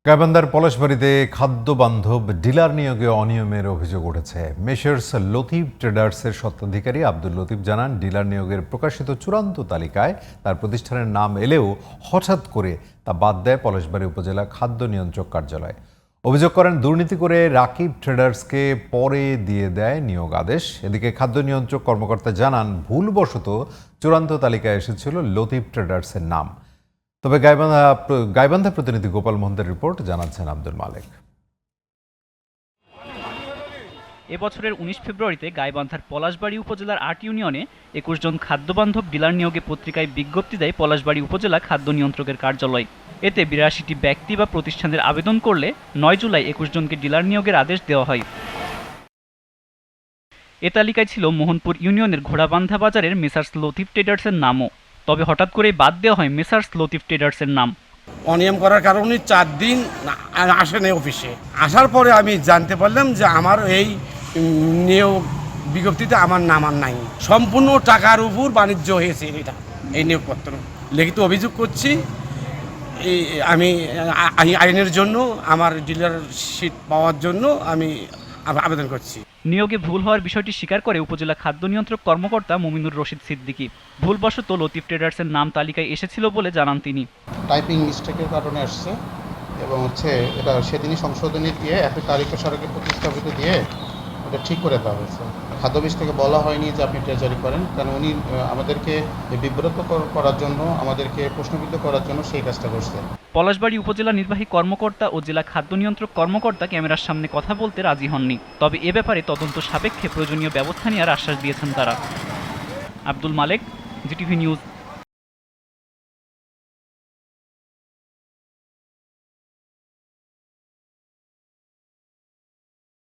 গাইবান্ধার পলাশবাড়ীতে খাদ্য বান্ধব ডিলার নিয়োগে অনিয়মের অভিযোগ উঠেছে। মেসার্স লতিফ ট্রেডার্সের স্বত্বাধিকারী আব্দুল লতিফ জানান, ডিলার নিয়োগের প্রকাশিত চূড়ান্ত তালিকায় তার প্রতিষ্ঠানের নাম এলেও হঠাৎ করে তা বাদ দেয় পলাশবাড়ী উপজেলা খাদ্য নিয়ন্ত্রক কার্যালয়। অভিযোগ করেন, দুর্নীতি করে রাকিব ট্রেডার্সকে পরে দিয়ে দেয় নিয়োগ আদেশ। এদিকে খাদ্য নিয়ন্ত্রক কর্মকর্তা জানান, ভুলবশত চূড়ান্ত তালিকায় এসেছিল লতিফ ট্রেডার্সের নাম। তবে গাইবান্ধা প্রতিনিধি গোপাল মহন্তের রিপোর্ট জানাচ্ছেন আব্দুল মালেক। এবছরের ১৯ ফেব্রুয়ারিতে গাইবান্ধার পলাশবাড়ী উপজেলার ৮ ইউনিয়নে ২১ জন খাদ্যবান্ধব ডিলার নিয়োগে পত্রিকায় বিজ্ঞপ্তি দেয় পলাশবাড়ী উপজেলা খাদ্য নিয়ন্ত্রকের কার্যালয়। এতে ৮২টি ব্যক্তি বা প্রতিষ্ঠানের আবেদন করলে ৯ জুলাই ২১ জনকে ডিলার নিয়োগের আদেশ দেওয়া হয়। এ তালিকায় ছিল মোহনপুর ইউনিয়নের ঘোড়াবান্ধা বাজারের মেসার্স লতিফ ট্রেডার্সের নামও। তবে হঠাৎ করেই বাদ দেওয়া হয় মেসার্স লতিফ ট্রেডার্সের নাম। অনিয়ম করার কারণে ৪ দিন আসেনি অফিসে। আসার পরে আমি জানতে পারলাম যে আমার এই নিয়োগ বিজ্ঞপ্তিতে আমার নাম আর নাই। সম্পূর্ণ টাকার উপর বাণিজ্য হয়েছে এটা, এই নিয়োগপত্র। লিখিত অভিযোগ করছি, আমি আইনের জন্য আমার ডিলারশিপ পাওয়ার জন্য আমি আবেদন করছি। নিয়োগে ভুল হওয়ার বিষয়টি স্বীকার করে উপজেলা খাদ্য নিয়ন্ত্রক কর্মকর্তা মুমিনুর রশিদ সিদ্দিকী। ভুলবশত লতিফ ট্রেডার্সের নাম তালিকায় এসেছিল বলে জানান তিনি। টাইপিং মিস্টেকের কারণে আসছে এবং এটা সেদিনই সংশোধনী দিয়ে একই তারিখে সরকারি প্রতিস্থাপিত দিয়ে এটা ঠিক করে দেওয়া হয়েছে। খাদ্য অফিস থেকে বলা হয়নি যে আপনি ট্রেজারি করেন, কারণ উনি আমাদেরকে বিব্রত করার জন্য, আমাদেরকে প্রশ্নবিদ্ধ করার জন্য সেই কাজটা করছে। পলাশবাড়ী উপজেলা নির্বাহী কর্মকর্তা ও জেলা খাদ্য নিয়ন্ত্রক কর্মকর্তা ক্যামেরার সামনে কথা বলতে রাজি হননি। তবে এ ব্যাপারে তদন্ত সাপেক্ষে প্রয়োজনীয় ব্যবস্থা নেওয়ার আশ্বাস দিয়েছেন তারা। আব্দুল মালেক, জিটিভি নিউজ।